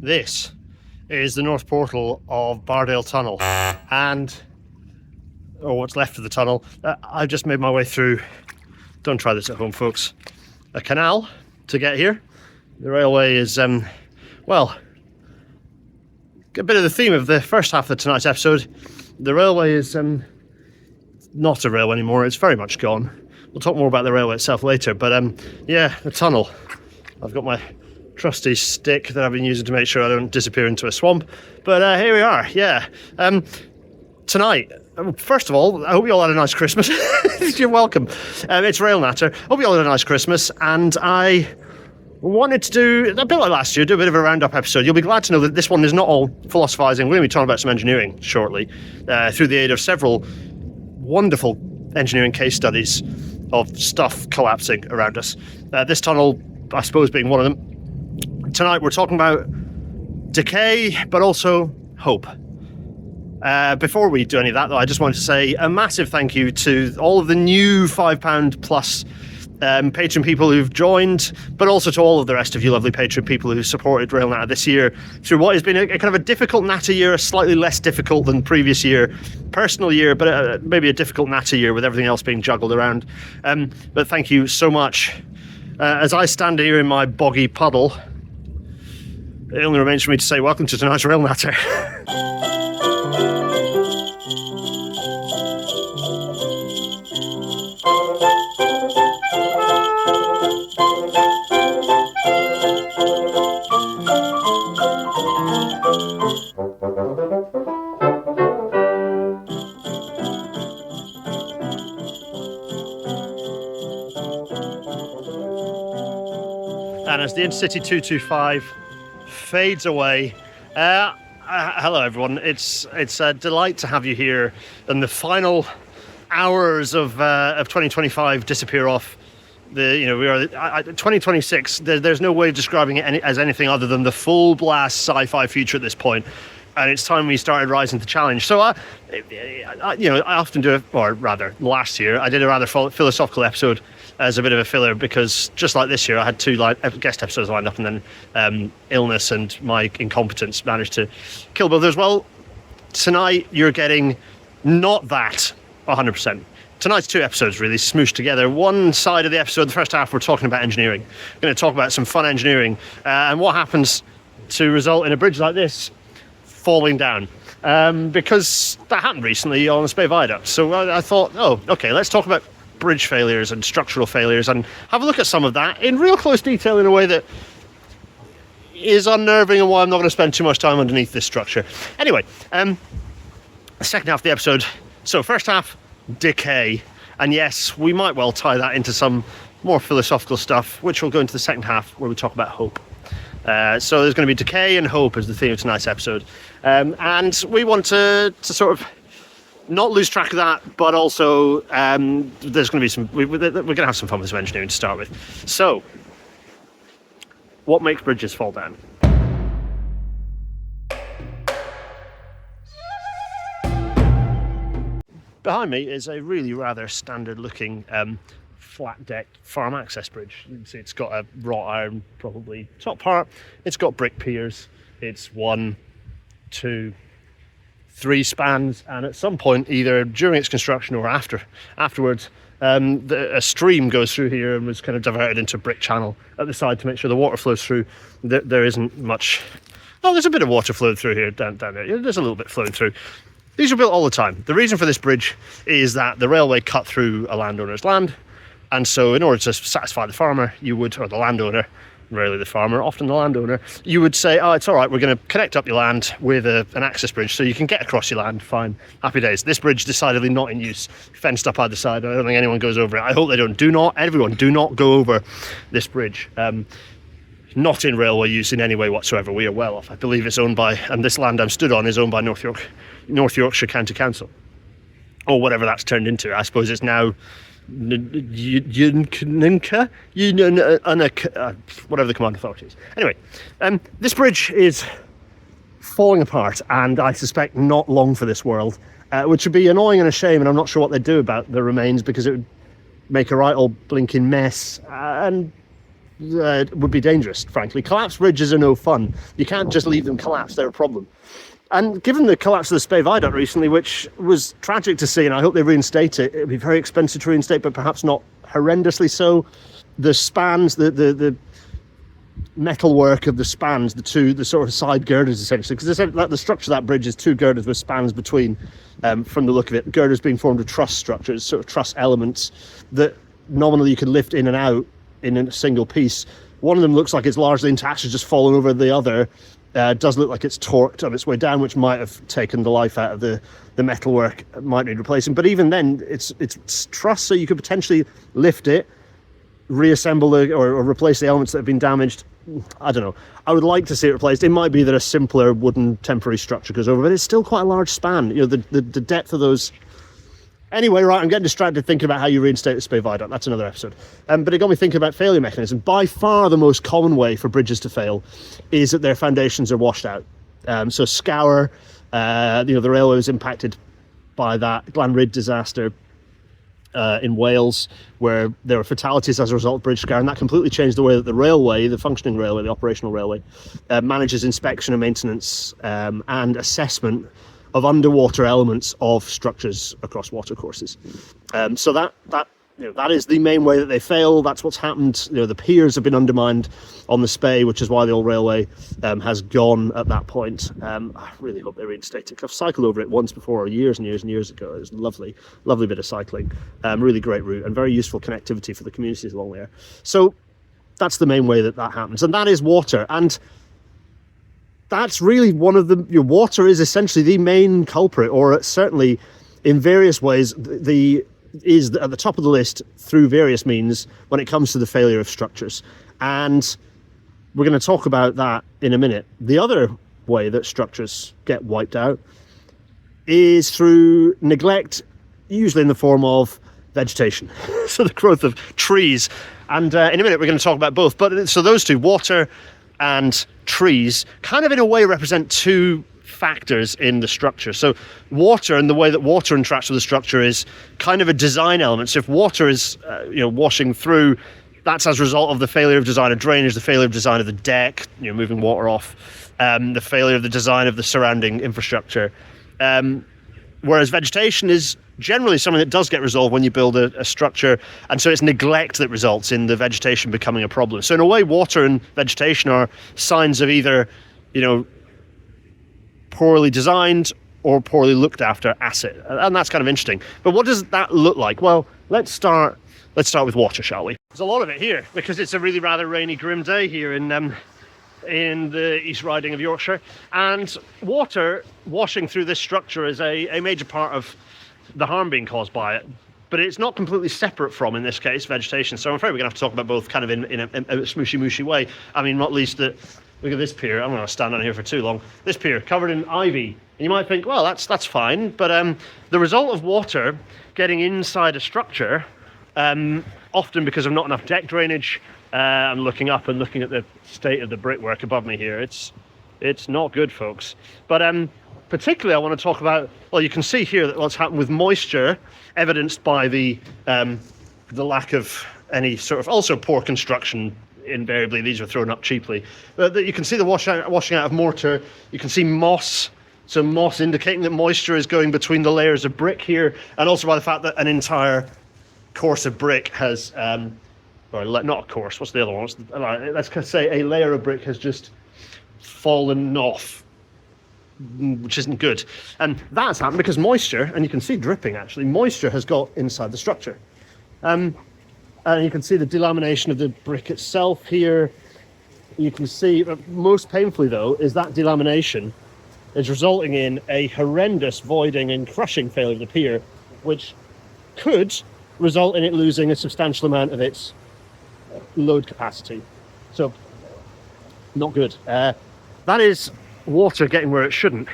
This is the north portal of Bardale Tunnel, or what's left of the tunnel. I've just made my way through, don't try this at home folks, a canal to get here. The railway is, well, a bit of the theme of the first half of tonight's episode. The railway is not a railway anymore, it's very much gone. We'll talk more about the railway itself later, but yeah, the tunnel. I've got my trusty stick that I've been using to make sure I don't disappear into a swamp. But here we are, yeah. Tonight, first of all, I hope you all had a nice Christmas. You're welcome. It's Rail Natter. Hope you all had a nice Christmas, and I wanted to do, a bit like last year, do a bit of a roundup episode. You'll be glad to know that this one is not all philosophising. We're going to be talking about some engineering shortly, through the aid of several wonderful engineering case studies of stuff collapsing around us. This tunnel, I suppose, being one of them. Tonight we're talking about decay, but also hope. Before we do any of that, though, I just wanted to say a massive thank you to all of the new £5 plus Patreon people who've joined, but also to all of the rest of you lovely Patreon people who supported Rail Natter this year through what has been a kind of a difficult Natter year, a slightly less difficult than previous year, personal year, but maybe a difficult Natter year with everything else being juggled around. But thank you so much. As I stand here in my boggy puddle, it only remains for me to say welcome to tonight's Rail Natter. And as the Intercity 225 fades away, hello everyone. It's a delight to have you here, and the final hours of 2025 disappear off. We are 2026. There's no way of describing it as anything other than the full blast sci-fi future at this point. And it's time we started rising to the challenge. So, I often do, or rather, last year I did a rather philosophical episode as a bit of a filler, because just like this year I had two guest episodes lined up, and then illness and my incompetence managed to kill both as well. Tonight you're getting not that 100%. Tonight's two episodes really smooshed together. One side of the episode, the first half, we're talking about engineering. We're going to talk about some fun engineering and what happens to result in a bridge like this falling down, because that happened recently on the Spey Viaduct. So I thought, okay, let's talk about bridge failures and structural failures and have a look at some of that in real close detail in a way that is unnerving, and why I'm not going to spend too much time underneath this structure. Anyway, the second half of the episode. So first half, decay, and yes, we might well tie that into some more philosophical stuff, which will go into the second half where we talk about hope. So there's going to be decay and hope as the theme of tonight's episode, and we want to sort of not lose track of that, but also there's going to be some. We're going to have some fun with some engineering to start with. So, what makes bridges fall down? Behind me is a really rather standard-looking flat-decked farm access bridge. You can see it's got a wrought iron, probably top part. It's got brick piers. It's 1, 2, 3 spans, and at some point, either during its construction or afterwards, a stream goes through here and was kind of diverted into a brick channel at the side to make sure the water flows through. There isn't much. Oh, there's a bit of water flowing through here down there. There's a little bit flowing through. These are built all the time. The reason for this bridge is that the railway cut through a landowner's land, and so in order to satisfy the farmer, or the landowner, rarely the farmer, often the landowner, you would say, it's all right, we're going to connect up your land with an access bridge so you can get across your land, fine, happy days. This bridge decidedly not in use, fenced up either side. I don't think anyone goes over it. I hope they don't. Everyone do not go over this bridge. Not in railway use in any way whatsoever. We are well off. I believe it's owned by, and this land I'm stood on is owned by North Yorkshire County Council, or whatever that's turned into. I suppose it's now whatever the command authority is. Anyway, this bridge is falling apart, and I suspect not long for this world, which would be annoying and a shame, and I'm not sure what they'd do about the remains, because it would make a right old blinking mess, and would be dangerous, frankly. Collapsed bridges are no fun. You can't just leave them collapsed, they're a problem. And given the collapse of the Spey Viaduct recently, which was tragic to see, and I hope they reinstate it, it'd be very expensive to reinstate, but perhaps not horrendously so. The spans, the metalwork of the spans, the sort of side girders essentially, because the structure of that bridge is two girders with spans between, from the look of it, girders being formed of truss structures, sort of truss elements that nominally you can lift in and out in a single piece. One of them looks like it's largely intact, it's just fallen over. The other does look like it's torqued on its way down, which might have taken the life out of the metalwork, might need replacing. But even then, it's truss, so you could potentially lift it, reassemble or replace the elements that have been damaged. I don't know. I would like to see it replaced. It might be that a simpler wooden temporary structure goes over, but it's still quite a large span. You know, the depth of those. Anyway, right, I'm getting distracted thinking about how you reinstate the Spey Viaduct. That's another episode. But it got me thinking about failure mechanism. By far the most common way for bridges to fail is that their foundations are washed out. So Scour, the railway was impacted by that Glanryd disaster in Wales, where there were fatalities as a result of bridge scour, and that completely changed the way that the railway, the functioning railway, the operational railway, manages inspection and maintenance and assessment of underwater elements of structures across watercourses. So that is the main way that they fail. That's what's happened. The piers have been undermined on the Spey, which is why the old railway has gone at that point. I really hope they reinstate it. I've cycled over it once before, years and years and years ago. It was lovely bit of cycling. Really great route and very useful connectivity for the communities along there. So that's the main way that happens, and that is water. And that's really one of the, water is essentially the main culprit, or certainly in various ways is at the top of the list through various means when it comes to the failure of structures. And we're going to talk about that in a minute. The other way that structures get wiped out is through neglect, usually in the form of vegetation, so the growth of trees. And in a minute we're going to talk about both. But so those two, water and trees, kind of in a way represent two factors in the structure. So water, and the way that water interacts with the structure, is kind of a design element. So if water is washing through, that's as a result of the failure of design of drainage, the failure of design of the deck, moving water off, the failure of the design of the surrounding infrastructure. Whereas vegetation is generally something that does get resolved when you build a structure, and so it's neglect that results in the vegetation becoming a problem. So in a way, water and vegetation are signs of either, poorly designed or poorly looked after asset, and that's kind of interesting. But what does that look like? Well, let's start with water, shall we? There's a lot of it here because it's a really rather rainy, grim day here in the East Riding of Yorkshire, and water washing through this structure is a major part of the harm being caused by it. But it's not completely separate from, in this case, vegetation. So I'm afraid we're going to have to talk about both kind of in a smooshy way. I mean, not least that, look at this pier. I'm going to stand on here for too long. This pier covered in ivy. And you might think, well, that's fine. But the result of water getting inside a structure, often because of not enough deck drainage, I'm looking up and looking at the state of the brickwork above me here. It's not good, folks. But particularly I want to talk about, well, you can see here that what's happened with moisture, evidenced by the lack of any sort of, also poor construction. Invariably, these are thrown up cheaply. But you can see the washing out of mortar. You can see moss. So moss indicating that moisture is going between the layers of brick here, and also by the fact that an entire course of brick has, or not a course, what's the other one? Let's say a layer of brick has just fallen off, which isn't good. And that's happened because moisture, and you can see dripping actually, moisture has got inside the structure. And you can see the delamination of the brick itself here. You can see, most painfully though, is that delamination is resulting in a horrendous voiding and crushing failure of the pier, which could result in it losing a substantial amount of its load capacity. So, not good. That is water getting where it shouldn't.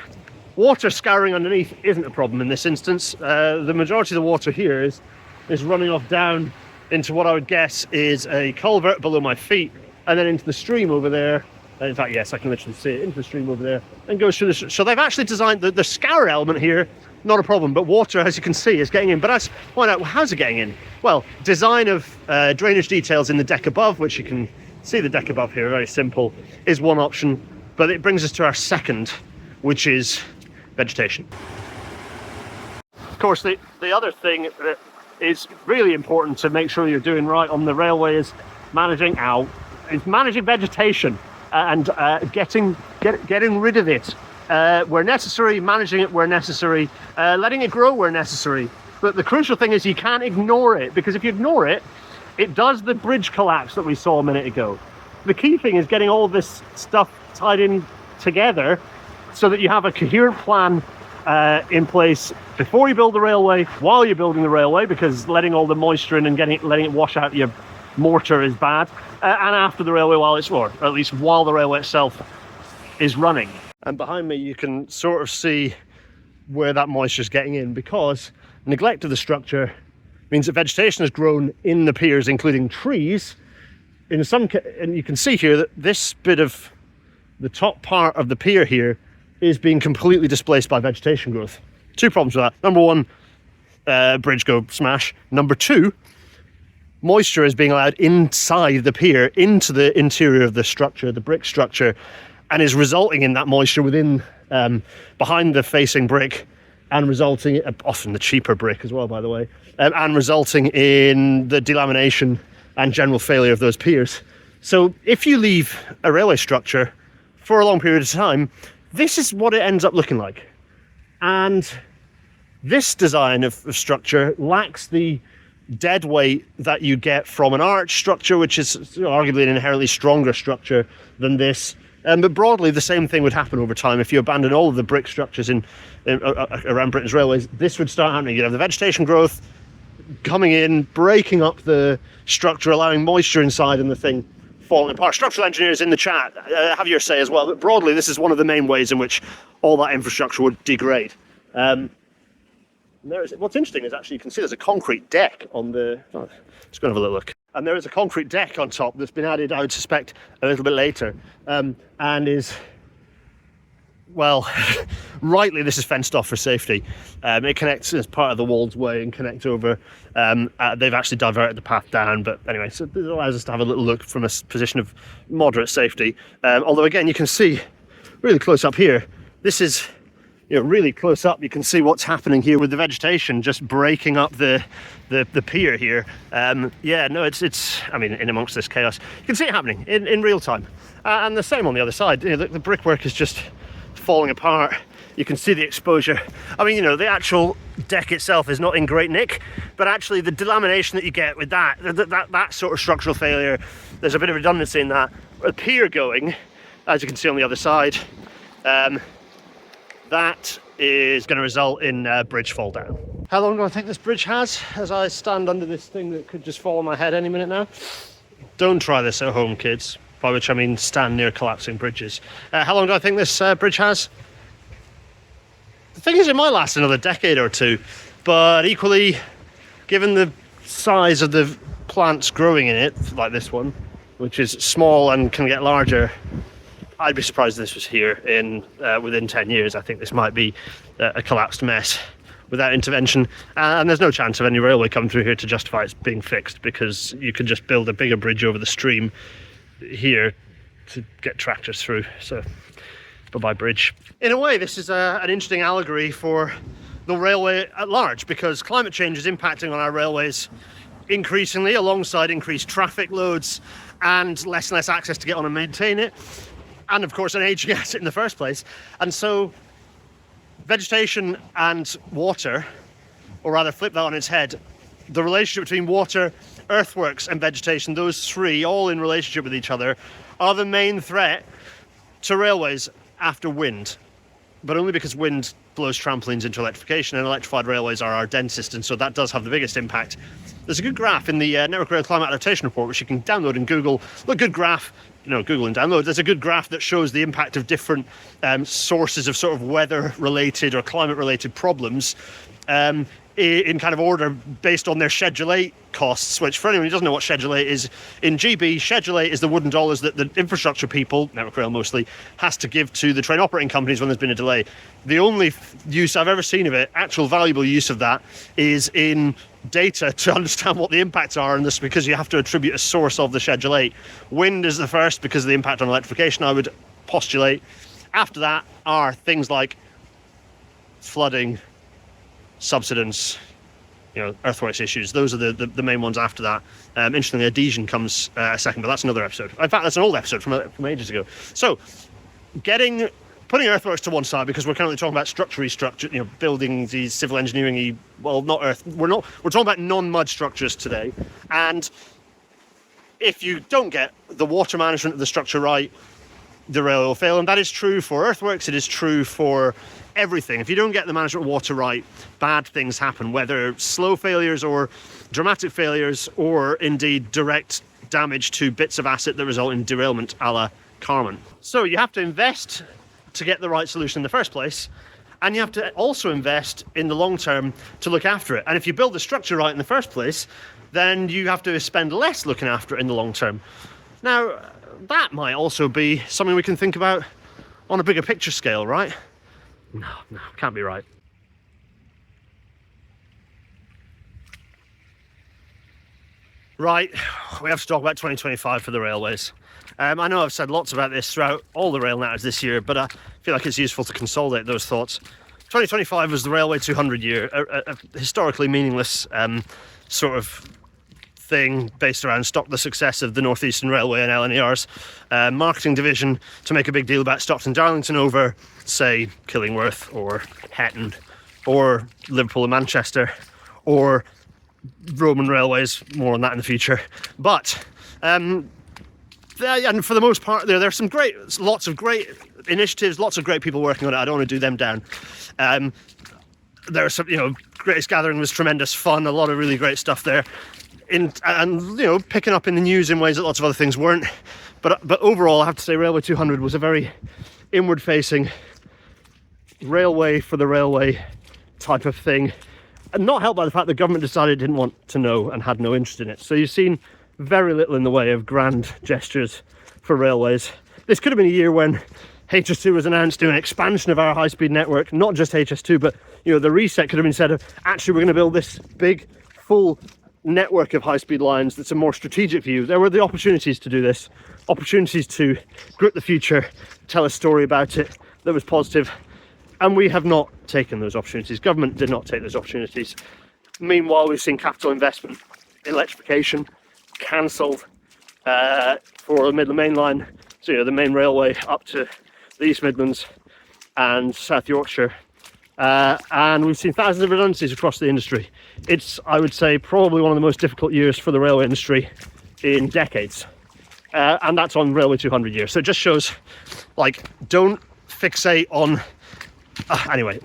Water scouring underneath isn't a problem in this instance. The majority of the water here is running off down into what I would guess is a culvert below my feet, and then into the stream over there. In fact, yes, I can literally see it, into the stream over there, and goes through the... So they've actually designed the scour element here, not a problem, but water, as you can see, is getting in. But let's find out, how's it getting in? Well, design of drainage details in the deck above, which you can see the deck above here, very simple, is one option, but it brings us to our second, which is vegetation. Of course, the other thing that is really important to make sure you're doing right on the railway is managing vegetation and getting rid of it where necessary, managing it where necessary, letting it grow where necessary. But the crucial thing is you can't ignore it, because if you ignore it, it does the bridge collapse that we saw a minute ago. The key thing is getting all this stuff tied in together so that you have a coherent plan in place before you build the railway, while you're building the railway, because letting all the moisture in and letting it wash out your mortar is bad, and after the railway, or at least while the railway itself is running. And behind me you can sort of see where that moisture is getting in, because neglect of the structure means that vegetation has grown in the piers, including trees. And you can see here that this bit of the top part of the pier here is being completely displaced by vegetation growth. Two problems with that. Number one, bridge go smash. Number two, moisture is being allowed inside the pier, into the interior of the structure, the brick structure, and is resulting in that moisture within, behind the facing brick, and resulting, often the cheaper brick as well, by the way, and resulting in the delamination and general failure of those piers. So if you leave a railway structure for a long period of time, this is what it ends up looking like. And this design of structure lacks the dead weight that you get from an arch structure, which is arguably an inherently stronger structure than this. But broadly, the same thing would happen over time. If you abandon all of the brick structures around Britain's railways, this would start happening. You'd have the vegetation growth coming in, breaking up the structure, allowing moisture inside, and the thing falling apart. Structural engineers in the chat, have your say as well. But broadly, this is one of the main ways in which all that infrastructure would degrade. What's interesting is actually you can see there's a concrete deck on the... Oh, let's go and have a little look. And there is a concrete deck on top that's been added, I would suspect, a little bit later, and is, well, rightly this is fenced off for safety. It connects as part of the walled way and connects over. They've actually diverted the path down, but anyway, so this allows us to have a little look from a position of moderate safety. Although again, you can see really close up here, this is, really close up, you can see what's happening here with the vegetation just breaking up the pier here. It's I mean, in amongst this chaos, you can see it happening in real time. And the same on the other side. The brickwork is just falling apart. You can see the exposure. I mean, the actual deck itself is not in great nick, but actually the delamination that you get with that sort of structural failure, there's a bit of redundancy in that. A pier going, as you can see on the other side, that is going to result in bridge fall down. How long do I think this bridge has, as I stand under this thing that could just fall on my head any minute now? Don't try this at home, kids, by which I mean stand near collapsing bridges. How long do I think this bridge has? The thing is, it might last another decade or two, but equally, given the size of the plants growing in it, like this one, which is small and can get larger, I'd be surprised if this was here within 10 years. I think this might be a collapsed mess without intervention. And there's no chance of any railway coming through here to justify it's being fixed, because you could just build a bigger bridge over the stream here to get tractors through. So, bye-bye bridge. In a way, this is an interesting allegory for the railway at large, because climate change is impacting on our railways increasingly, alongside increased traffic loads and less access to get on and maintain it. And of course an aging asset in the first place. And so vegetation and water, or rather flip that on its head, the relationship between water, earthworks and vegetation, those three all in relationship with each other, are the main threat to railways after wind. But only because wind blows trampolines into electrification, and electrified railways are our densest, and so that does have the biggest impact. There's a good graph in the Network Rail Climate Adaptation Report, which you can download in Google. Look, good graph, Google and download. There's a good graph that shows the impact of different sources of sort of weather-related or climate-related problems in kind of order based on their Schedule 8 costs, which for anyone who doesn't know what Schedule 8 is, in GB, Schedule 8 is the wooden dollars that the infrastructure people, Network Rail mostly, has to give to the train operating companies when there's been a delay. The only use I've ever seen of it, actual valuable use of that, is in data to understand what the impacts are, and this because you have to attribute a source of the Schedule 8. Wind is the first because of the impact on electrification, I would postulate. After that are things like flooding, subsidence, earthworks issues. Those are the main ones after that. Interestingly, adhesion comes second, but that's another episode. In fact, that's an old episode from ages ago. So, putting earthworks to one side, because we're currently talking about structure, building these civil engineering, well, not earth. We're talking about non-mud structures today. And if you don't get the water management of the structure right, the railway will fail. And that is true for earthworks. It is true for everything. If you don't get the management of water right, bad things happen, whether slow failures or dramatic failures, or indeed direct damage to bits of asset that result in derailment, a la Carmen. So you have to invest to get the right solution in the first place, and you have to also invest in the long term to look after it. And if you build the structure right in the first place, then you have to spend less looking after it in the long term. Now, that might also be something we can think about on a bigger picture scale, right? No, can't be right. Right, we have to talk about 2025 for the railways. I know I've said lots about this throughout all the rail matters this year, but I feel like it's useful to consolidate those thoughts. 2025 was the Railway 200 year, a historically meaningless sort of thing based around the success of the North Eastern Railway and LNER's marketing division to make a big deal about Stockton Darlington over, say, Killingworth or Hetton or Liverpool and Manchester or Roman railways. More on that in the future. But and for the most part, there are lots of great initiatives, lots of great people working on it. I don't want to do them down. There are some, Greatest Gathering was tremendous fun, a lot of really great stuff there. And picking up in the news in ways that lots of other things weren't. But overall, I have to say Railway 200 was a very inward-facing railway for the railway type of thing. And not helped by the fact the government decided it didn't want to know and had no interest in it. So you've seen very little in the way of grand gestures for railways. This could have been a year when HS2 was announced doing an expansion of our high-speed network, not just HS2, but the reset could have been said of, actually we're going to build this big, full network of high-speed lines that's a more strategic view. There were the opportunities to do this, opportunities to grip the future, tell a story about it that was positive, and we have not taken those opportunities. Government did not take those opportunities. Meanwhile, we've seen capital investment in electrification cancelled for the Midland Main Line, so the main railway up to the East Midlands and South Yorkshire. And we've seen thousands of redundancies across the industry. It's, I would say, probably one of the most difficult years for the railway industry in decades. And that's on Railway 200 years. So it just shows, don't fixate on... Anyway,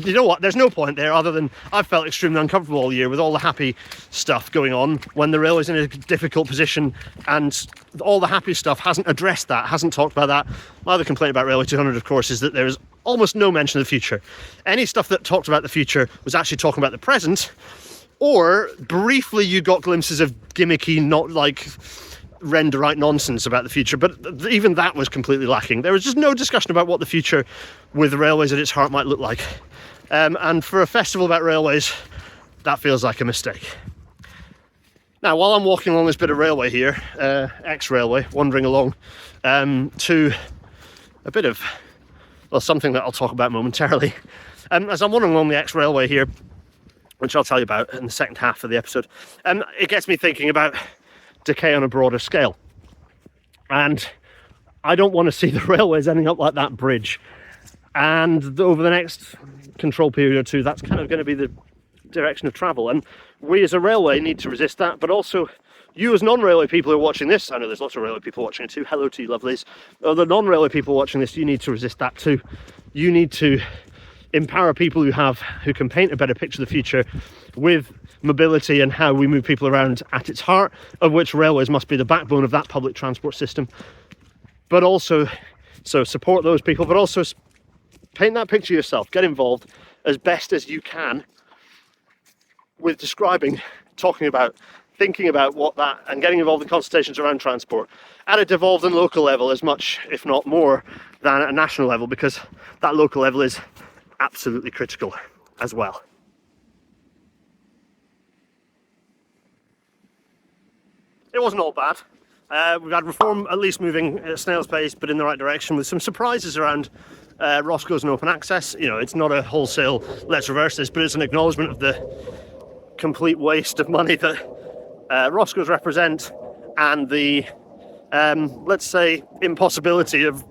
you know what? There's no point there other than I've felt extremely uncomfortable all year with all the happy stuff going on when the railway's in a difficult position, and all the happy stuff hasn't addressed that, hasn't talked about that. My other complaint about Railway 200, of course, is that there is almost no mention of the future. Any stuff that talked about the future was actually talking about the present, or briefly you got glimpses of gimmicky, not render-right nonsense about the future, but even that was completely lacking. There was just no discussion about what the future with the railways at its heart might look like. And for a festival about railways, that feels like a mistake. Now, while I'm walking along this bit of railway here, ex-railway, wandering along to a bit of, something that I'll talk about momentarily. As I'm wandering along the ex-railway here, which I'll tell you about in the second half of the episode, it gets me thinking about decay on a broader scale. And I don't want to see the railways ending up like that bridge. And over the next control period or two, that's kind of going to be the direction of travel. And we as a railway need to resist that, but also you as non-railway people who are watching this, I know there's lots of railway people watching it too, hello to you lovelies. The non-railway people watching this, you need to resist that too. You need to empower people who can paint a better picture of the future with mobility and how we move people around at its heart, of which railways must be the backbone of that public transport system. But also, so support those people, but also paint that picture yourself, get involved as best as you can, with describing, talking about, thinking about what that, and getting involved in consultations around transport at a devolved and local level as much, if not more, than at a national level, because that local level is absolutely critical as well. It wasn't all bad. We've had reform at least moving at snail's pace, but in the right direction, with some surprises around Roscoe's and open access. You know, it's not a wholesale let's reverse this, but it's an acknowledgement of the complete waste of money that Roscoe's represent, and the let's say impossibility of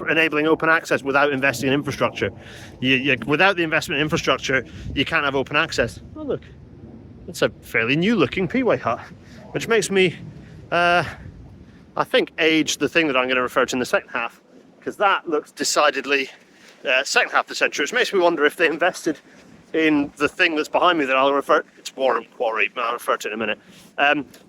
enabling open access without investing in infrastructure. Without the investment in infrastructure, you can't have open access. Oh look, it's a fairly new looking P-way hut, which makes me I think age the thing that I'm going to refer to in the second half, because that looks decidedly second half of the century, which makes me wonder if they invested in the thing that's behind me that I'll refer. It's Wharram Quarry, but I'll refer to it in a minute.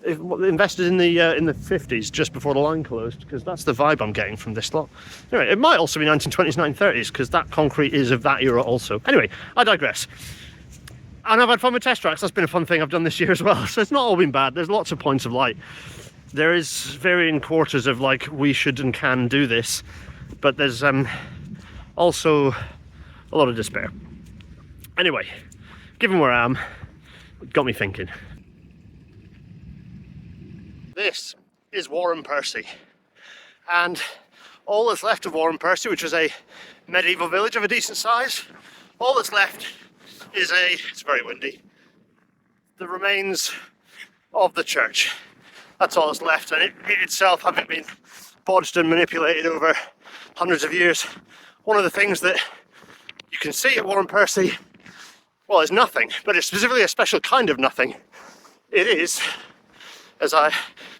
If invested in the 50s, just before the line closed, because that's the vibe I'm getting from this lot. Anyway, it might also be 1920s, 1930s, because that concrete is of that era also. Anyway, I digress. And I've had fun with test tracks. That's been a fun thing I've done this year as well. So it's not all been bad. There's lots of points of light. There is varying quarters of like, we should and can do this, but there's also a lot of despair. Anyway, given where I am, it got me thinking. This is Wharram Percy, and all that's left of Wharram Percy, which was a medieval village of a decent size, all that's left is it's very windy, the remains of the church. That's all that's left, and it itself, having been bodged and manipulated over hundreds of years. One of the things that you can see at Wharram Percy, well, is nothing, but it's specifically a special kind of nothing. It is, as I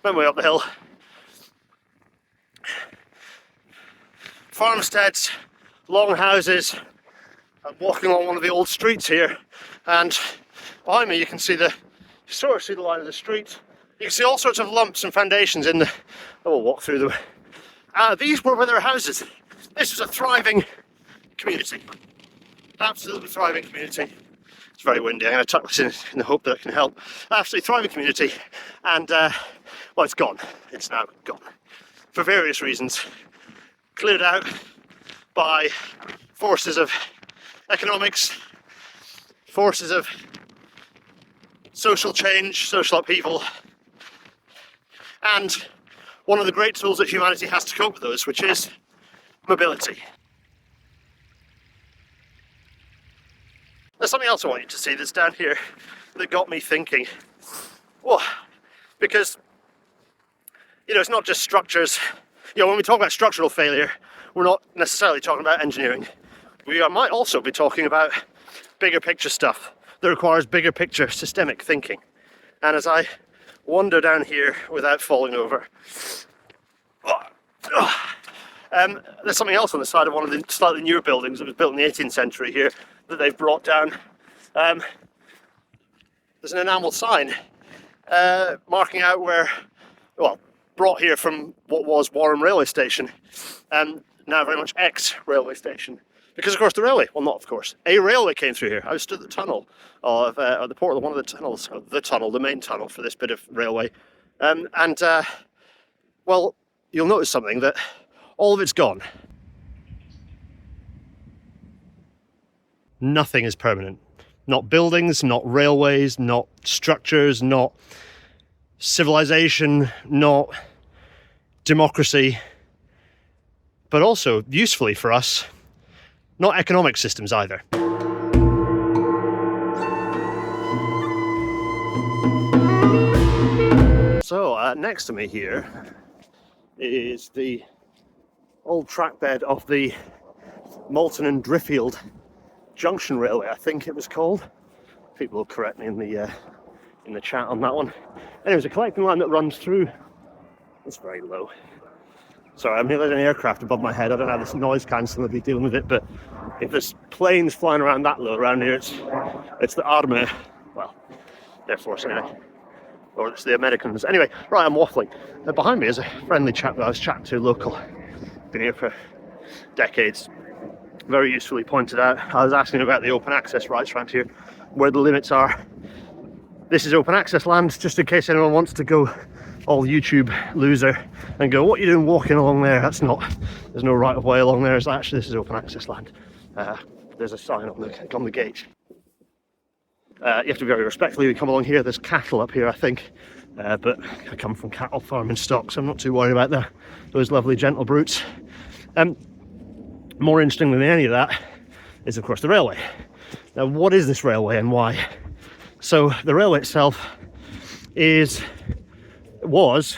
went way up the hill, farmsteads, long houses. I'm walking along one of the old streets here, and behind me you can see sort of see the line of the street. You can see all sorts of lumps and foundations in the. I will walk through them. These were their houses. This was a thriving community, absolutely thriving community. It's very windy. I'm going to tuck this in the hope that it can help. Absolutely thriving community, and well, it's gone. It's now gone for various reasons. Cleared out by forces of economics, forces of social change, social upheaval, and one of the great tools that humanity has to cope with those, which is mobility. There's something else I want you to see that's down here that got me thinking. Well, because, you know, it's not just structures. You know, when we talk about structural failure, we're not necessarily talking about engineering. We might also be talking about bigger picture stuff that requires bigger picture systemic thinking. And as I wander down here without falling over, there's something else on the side of one of the slightly newer buildings that was built in the 18th century here that they've brought down. There's an enamel sign marking out where, well, brought here from what was Wharram railway station, and now very much ex-railway station. Because of course the railway, well not of course, a railway came through here. I stood at the tunnel of the port, one of the tunnels, the main tunnel for this bit of railway. Well, you'll notice something, that all of it's gone. Nothing is permanent. Not buildings, not railways, not structures, not civilization, not democracy, but also, usefully for us, not economic systems either. So next to me here is the old track bed of the Malton and Driffield Junction Railway, I think it was called. People will correct me in the chat on that one. Anyway, it's a collecting line that runs through. It's very low. Sorry, I'm hearing an aircraft above my head. I don't have this noise cancelling to be dealing with it, but if there's planes flying around that low around here, it's the Army, well, Air Force anyway, or it's the Americans. Anyway, right, I'm waffling. Behind me is a friendly chap that I was chatting to, local, been here for decades. Very usefully pointed out. I was asking about the open access rights around here, where the limits are. This is open access land, just in case anyone wants to go all YouTube loser and go, what are you doing walking along there? That's not, there's no right of way along there. It's actually, this is open access land. There's a sign on the gate. You have to be very respectful. You come along here, there's cattle up here, I think. But I come from cattle farming stock, so I'm not too worried about those lovely gentle brutes. More interesting than any of that is, of course, the railway. Now, what is this railway and why? So the railway itself was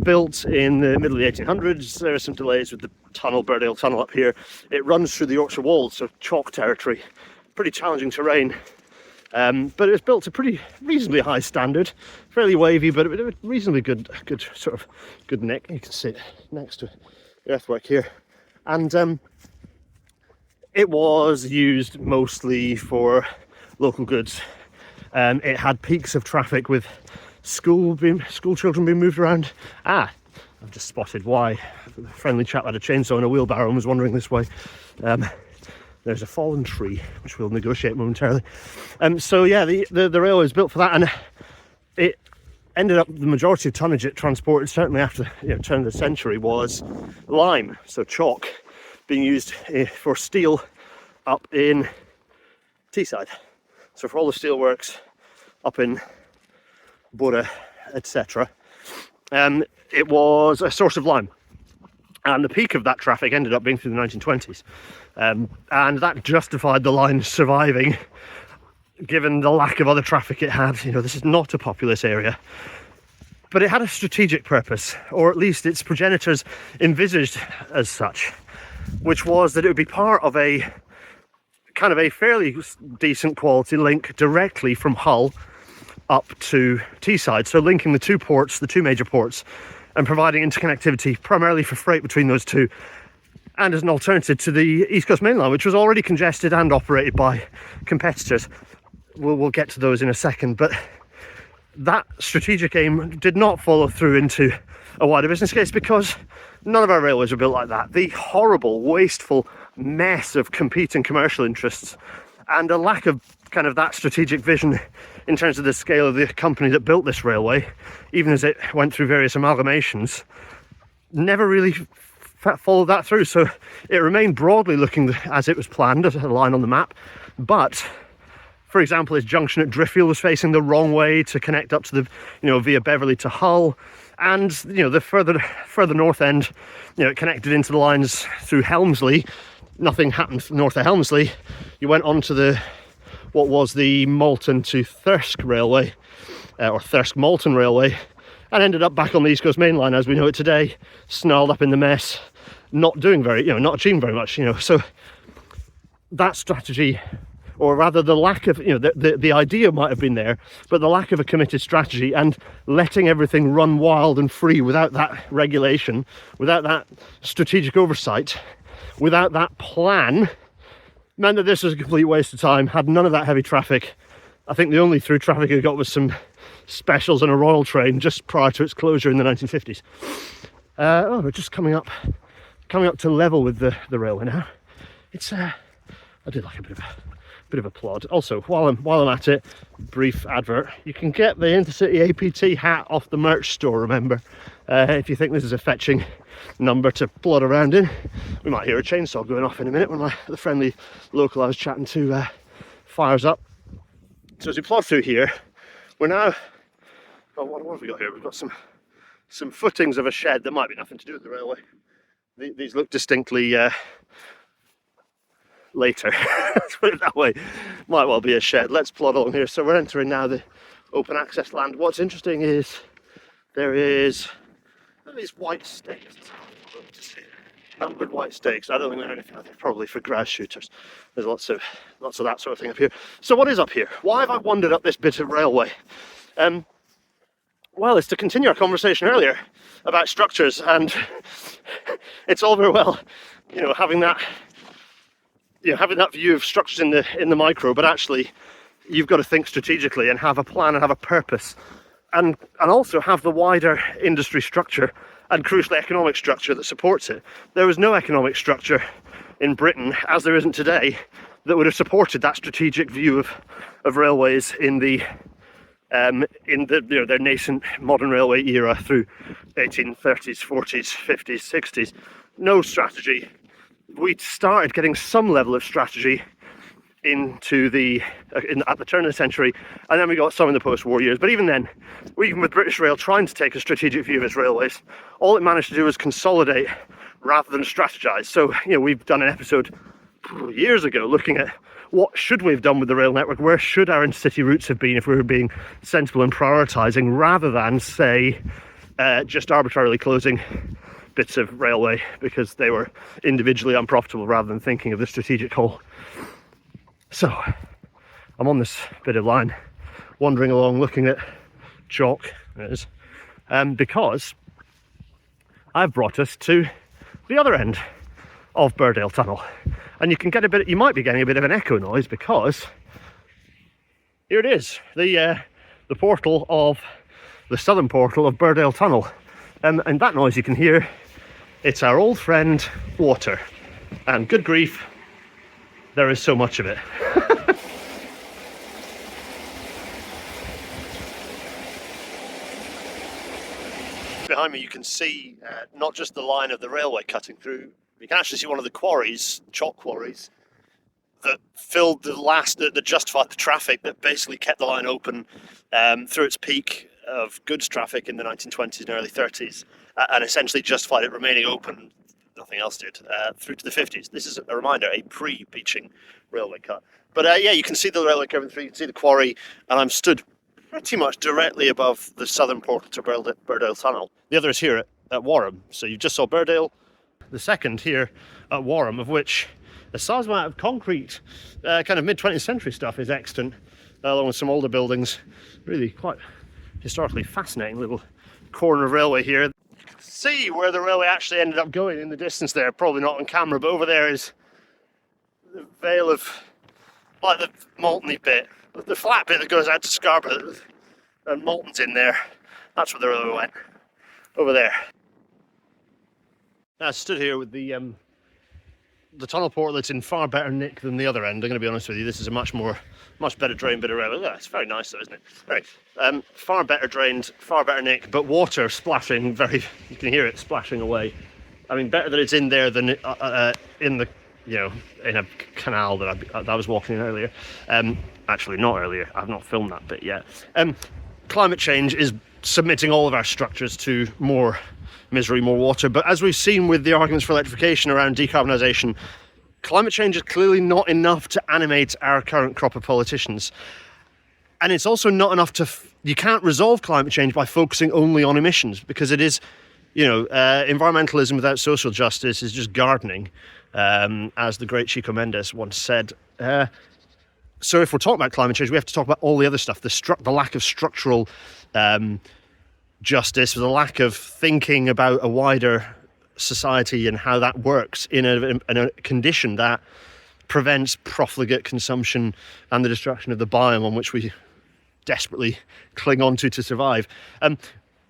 built in the middle of the 1800s. There are some delays with the tunnel, Burdale Tunnel up here. It runs through the Yorkshire Wolds, so chalk territory, pretty challenging terrain. But it was built to pretty reasonably high standard, fairly wavy, but a reasonably good sort of good nick. You can see it next to the earthwork here, and it was used mostly for local goods. It had peaks of traffic with school children being moved around. I've just spotted why. A friendly chap had a chainsaw and a wheelbarrow and was wandering this way. There's a fallen tree, which we'll negotiate momentarily. So yeah, the railway was built for that, and it ended up, the majority of tonnage it transported, certainly after turn of the century, was lime, so chalk, being used for steel up in Teesside. So for all the steelworks up in Borough, etc., it was a source of lime. And the peak of that traffic ended up being through the 1920s. And that justified the line surviving, given the lack of other traffic it had. This is not a populous area. But it had a strategic purpose, or at least its progenitors envisaged as such, which was that it would be part of a kind of a fairly decent quality link directly from Hull up to Teesside. So linking the two major ports, and providing interconnectivity primarily for freight between those two, and as an alternative to the East Coast Main Line, which was already congested and operated by competitors. We'll get to those in a second, but that strategic aim did not follow through into a wider business case, because none of our railways were built like that. The horrible, wasteful mess of competing commercial interests and a lack of kind of that strategic vision in terms of the scale of the company that built this railway, even as it went through various amalgamations, never really followed that through. So it remained broadly looking as it was planned, as a line on the map. But, for example, its junction at Driffield was facing the wrong way to connect up to the, via Beverley to Hull. And, the further north end, it connected into the lines through Helmsley. Nothing happened north of Helmsley. You went on to what was the Malton to Thirsk Railway, or Thirsk Malton Railway, and ended up back on the East Coast Main Line as we know it today, snarled up in the mess, not achieving very much, So that strategy, or rather the lack of, the idea might have been there, but the lack of a committed strategy and letting everything run wild and free without that regulation, without that strategic oversight, without that plan, meant that this was a complete waste of time. Had none of that heavy traffic. I think the only through traffic it got was some specials and a Royal train just prior to its closure in the 1950s. We're just coming up to level with the railway now. It's I did like a bit of a plod. Also, while I'm at it, brief advert. You can get the Intercity APT hat off the merch store. Remember, if you think this is a fetching number to plod around in. We might hear a chainsaw going off in a minute when the friendly local I was chatting to fires up. So as we plod through here, we're now, what have we got here? We've got some footings of a shed that might be nothing to do with the railway. These look distinctly later, let's put it that way. Might well be a shed. Let's plod along here. So we're entering now the open access land. What's interesting is there is these white stakes, numbered white stakes. I don't think they're anything. I think probably for grass shooters. There's lots of that sort of thing up here. So what is up here? Why have I wandered up this bit of railway? Well, it's to continue our conversation earlier about structures, and it's all very well, having that view of structures in the micro, but actually you've got to think strategically and have a plan and have a purpose. And also have the wider industry structure and crucially economic structure that supports it. There was no economic structure in Britain, as there isn't today, that would have supported that strategic view of railways in the their nascent modern railway era through 1830s, 40s, 50s, 60s. No strategy. We started getting some level of strategy into at the turn of the century, and then we got some in the post-war years. But even then, even with British Rail trying to take a strategic view of its railways, all it managed to do was consolidate rather than strategize. So, we've done an episode years ago looking at what should we have done with the rail network, where should our intercity routes have been if we were being sensible and prioritising, rather than, say, just arbitrarily closing bits of railway because they were individually unprofitable, rather than thinking of the strategic whole. So, I'm on this bit of line, wandering along, looking at chalk, because I've brought us to the other end of Burdale Tunnel. And you might be getting a bit of an echo noise, because here it is, the portal of the southern portal of Burdale Tunnel. And that noise you can hear, it's our old friend water. And good grief, there is so much of it. Behind me you can see not just the line of the railway cutting through, you can actually see one of the quarries, chalk quarries, that filled that justified the traffic, that basically kept the line open through its peak of goods traffic in the 1920s and early 30s, and essentially justified it remaining open, nothing else did, through to the 50s. This is a reminder, a pre-beaching railway cut. But you can see the railway coming through, you can see the quarry, and I'm stood pretty much directly above the southern portal to Burdale Tunnel. The other is here at Wharram. So you just saw Burdale, the second here at Wharram, of which the size amount of concrete, kind of mid-20th century stuff is extant, along with some older buildings. Really quite historically fascinating little corner of railway here. You can see where the railway actually ended up going in the distance there, probably not on camera, but over there is the Vale of, like the Maltony bit, the flat bit that goes out to Scarborough, and Malton's in there. That's where the railway went, over there. I stood here with the tunnel portal that's in far better nick than the other end. I'm going to be honest with you, this is a much better drained bit of railway. Yeah, it's very nice though, isn't it? Right. Far better drained, far better nick, but water splashing you can hear it splashing away. I mean, better that it's in there than in the, in a canal that I was walking in earlier. Actually, not earlier. I've not filmed that bit yet. Climate change is submitting all of our structures to more misery, more water. But as we've seen with the arguments for electrification around decarbonisation, climate change is clearly not enough to animate our current crop of politicians. And it's also not enough you can't resolve climate change by focusing only on emissions, because it is, environmentalism without social justice is just gardening, as the great Chico Mendes once said. So if we're talking about climate change, we have to talk about all the other stuff, the lack of structural justice, the lack of thinking about a wider society and how that works in a condition that prevents profligate consumption and the destruction of the biome on which we desperately cling on to survive.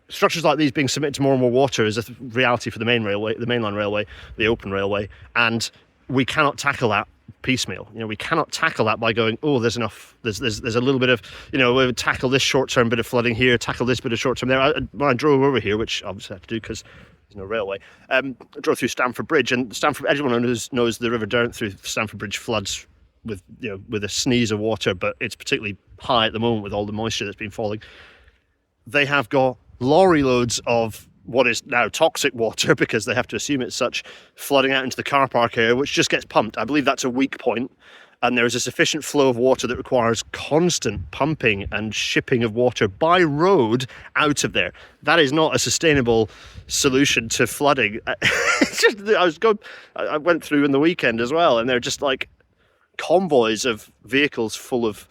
Structures like these being submitted to more and more water is a reality for the mainline railway, the open railway, and we cannot tackle that piecemeal. We cannot tackle that by going, oh, there's enough, there's a little bit of, we'll tackle this short-term bit of flooding here, tackle this bit of short-term there. When I drove over here, which obviously I had to do because there's no railway, I drove through Stamford Bridge, and everyone knows the River Derwent through Stamford Bridge floods with a sneeze of water, but it's particularly high at the moment with all the moisture that's been falling. They have got lorry loads of what is now toxic water, because they have to assume it's such, flooding out into the car park area, which just gets pumped. I believe that's a weak point, and there is a sufficient flow of water that requires constant pumping and shipping of water by road out of there. That is not a sustainable solution to flooding. It's just, I went through in the weekend as well, and they're just like convoys of vehicles full of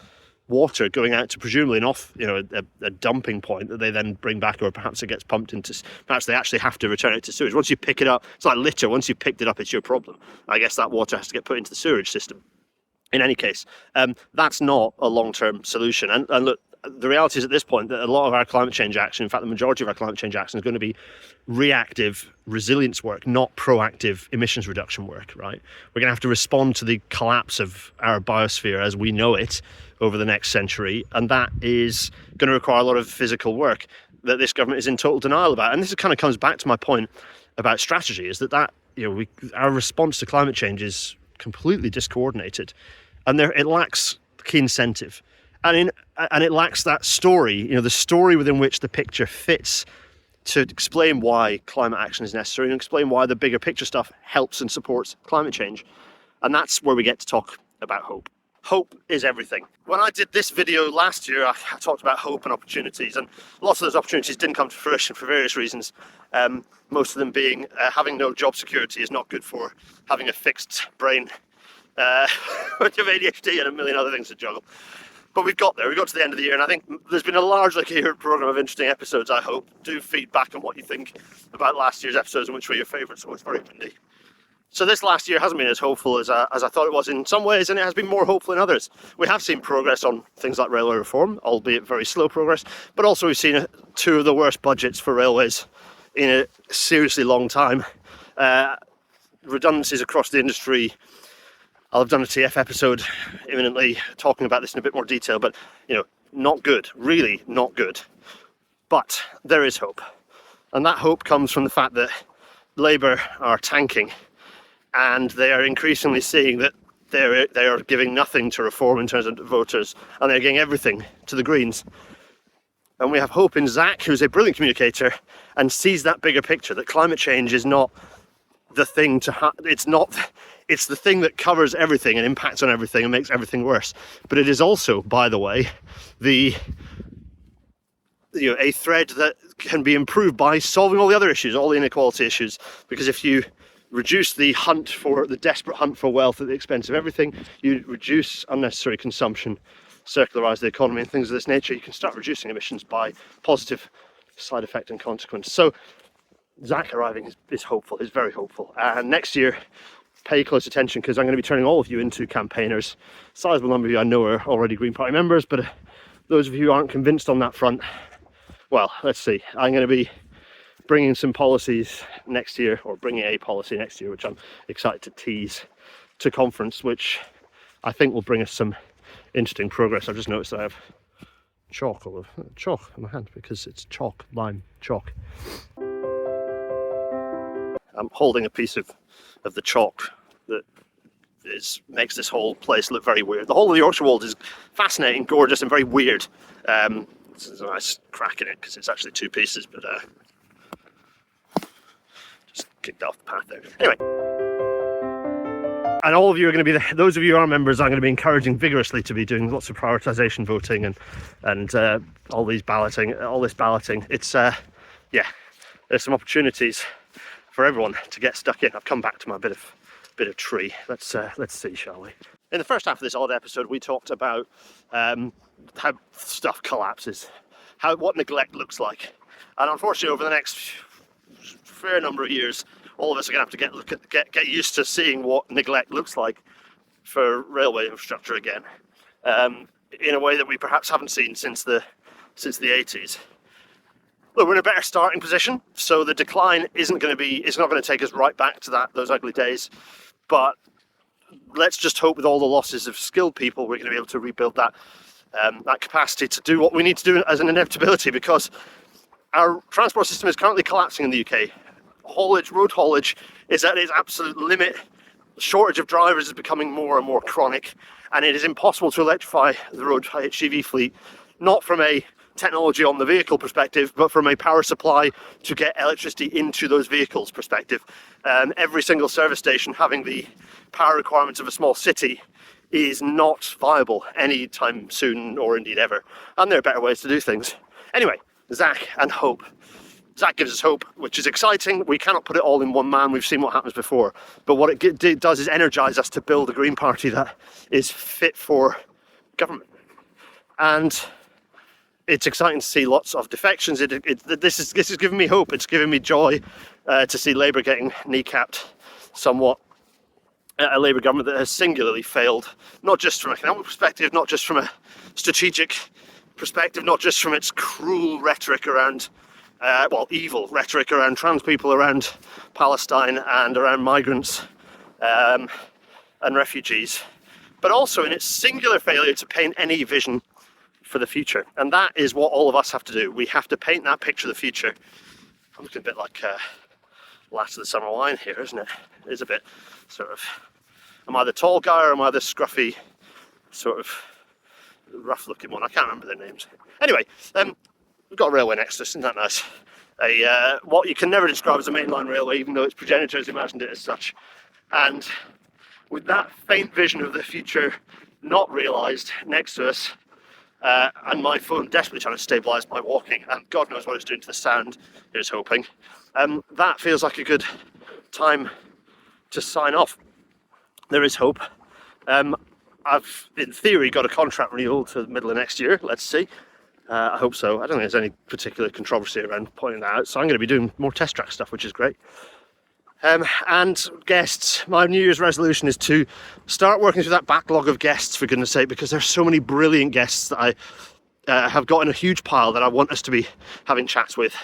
water going out to presumably a dumping point that they then bring back, or perhaps it gets pumped into, perhaps they actually have to return it to sewage. Once you pick it up, it's like litter, once you've picked it up, it's your problem. I guess that water has to get put into the sewerage system. In any case, that's not a long-term solution. And look, the reality is at this point that a lot of our climate change action, in fact, the majority of our climate change action is going to be reactive resilience work, not proactive emissions reduction work, right? We're going to have to respond to the collapse of our biosphere as we know it over the next century. And that is going to require a lot of physical work that this government is in total denial about. And this kind of comes back to my point about strategy, is that our response to climate change is completely discoordinated, and it lacks key incentive. And it lacks that story, the story within which the picture fits to explain why climate action is necessary and explain why the bigger picture stuff helps and supports climate change. And that's where we get to talk about hope. Hope is everything. When I did this video last year, I talked about hope and opportunities, and lots of those opportunities didn't come to fruition for various reasons. Most of them being having no job security is not good for having a fixed brain with ADHD and a million other things to juggle. But we've got there. We got to the end of the year, and I think there's been a largely coherent programme of interesting episodes, I hope. Do feedback on what you think about last year's episodes and which were your favourites. So it's very windy. So this last year hasn't been as hopeful as I thought it was in some ways, and it has been more hopeful in others. We have seen progress on things like railway reform, albeit very slow progress, but also we've seen two of the worst budgets for railways in a seriously long time. Redundancies across the industry. I'll have done a TF episode imminently talking about this in a bit more detail, but not good, really not good. But there is hope, and that hope comes from the fact that Labour are tanking, and they are increasingly seeing that they are giving nothing to reform in terms of voters, and they're giving everything to the Greens. And we have hope in Zach, who's a brilliant communicator and sees that bigger picture, that climate change is not the thing it's the thing that covers everything and impacts on everything and makes everything worse. But it is also, by the way, a thread that can be improved by solving all the other issues, all the inequality issues. Because if you reduce the desperate hunt for wealth at the expense of everything, you reduce unnecessary consumption, circularize the economy and things of this nature, you can start reducing emissions by positive side effect and consequence. So Zach arriving is hopeful, is very hopeful. And next year, pay close attention, because I'm going to be turning all of you into campaigners. A sizable number of you I know are already Green Party members, but those of you who aren't convinced on that front, well, let's see. I'm going to be bringing some policies next year, or bringing a policy next year, which I'm excited to tease to conference, which I think will bring us some interesting progress. I've just noticed that I have chalk in my hand, because it's lime chalk. I'm holding a piece of the chalk that makes this whole place look very weird. The whole of the Yorkshire Wolds is fascinating, gorgeous, and very weird. There's a nice crack in it because it's actually two pieces, but just kicked off the path there. Anyway, and all of you are going to be those of you who are members, I'm going to be encouraging vigorously to be doing lots of prioritisation voting and all this balloting. It's there's some opportunities for everyone to get stuck in. I've come back to my bit of tree. Let's see, shall we? In the first half of this odd episode, we talked about how stuff collapses, what neglect looks like, and unfortunately, over the next fair number of years, all of us are going to have to get used to seeing what neglect looks like for railway infrastructure again, in a way that we perhaps haven't seen since the 80s. Look, we're in a better starting position, so the decline it's not going to take us right back to those ugly days, but let's just hope with all the losses of skilled people, we're going to be able to rebuild that capacity to do what we need to do as an inevitability, because our transport system is currently collapsing in the UK. Road haulage is at its absolute limit. The shortage of drivers is becoming more and more chronic, and it is impossible to electrify the road HGV fleet, not from a technology on the vehicle perspective, but from a power supply to get electricity into those vehicles perspective. Every single service station having the power requirements of a small city is not viable anytime soon, or indeed ever. And there are better ways to do things. Anyway, Zach and hope. Zach gives us hope, which is exciting. We cannot put it all in one man. We've seen what happens before. But what it does is energise us to build a Green Party that is fit for government. And it's exciting to see lots of defections. This is giving me hope. It's giving me joy to see Labour getting kneecapped somewhat. A Labour government that has singularly failed, not just from an economic perspective, not just from a strategic perspective, not just from its cruel rhetoric around, well, evil rhetoric around trans people, around Palestine and around migrants and refugees, but also in its singular failure to paint any vision for the future. And that is what all of us have to do. We have to paint that picture of the future. I'm looking a bit like Last of the Summer Wine here, isn't it? It is a bit sort of, am I the tall guy or am I the scruffy, sort of rough looking one? I can't remember their names. Anyway, we've got a railway next to us, isn't that nice? What you can never describe as a mainline railway, even though its progenitors imagined it as such. And with that faint vision of the future not realised next to us, and my phone desperately trying to stabilise my walking, and God knows what it's doing to the sound, here's hoping, that feels like a good time to sign off. There is hope. I've, in theory, got a contract renewal to the middle of next year. Let's see. I hope so. I don't think there's any particular controversy around pointing that out, so I'm going to be doing more test track stuff, which is great. And guests, my New Year's resolution is to start working through that backlog of guests, for goodness sake, because there's so many brilliant guests that I have got in a huge pile that I want us to be having chats with,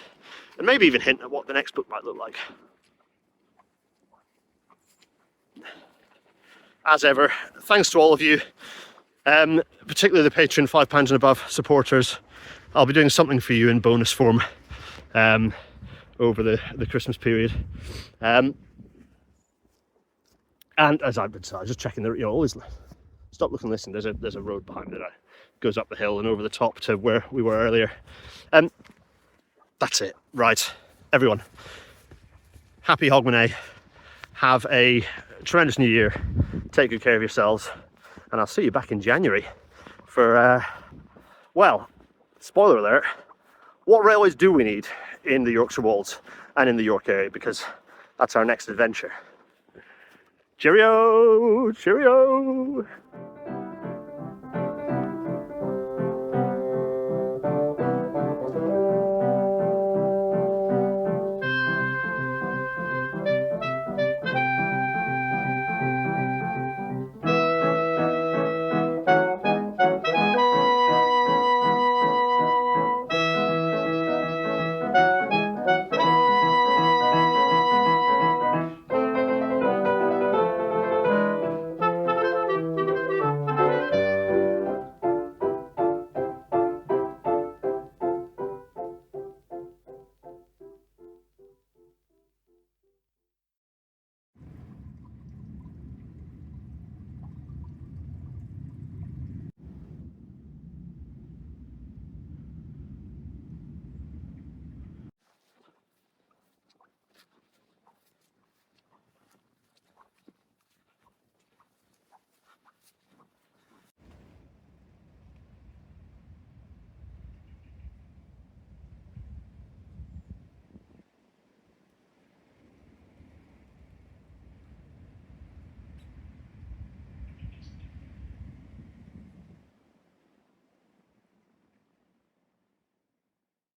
and maybe even hint at what the next book might look like. As ever, thanks to all of you, particularly the Patreon £5 and above supporters. I'll be doing something for you in bonus form over the Christmas period. And as I've been saying, I was just checking the, always stop, look and listen. There's a road behind it that goes up the hill and over the top to where we were earlier. That's it. Right, everyone. Happy Hogmanay. Have a tremendous new year. Take good care of yourselves, and I'll see you back in January for, well, spoiler alert, what railways do we need in the Yorkshire Wolds and in the York area, because that's our next adventure. Cheerio! Cheerio!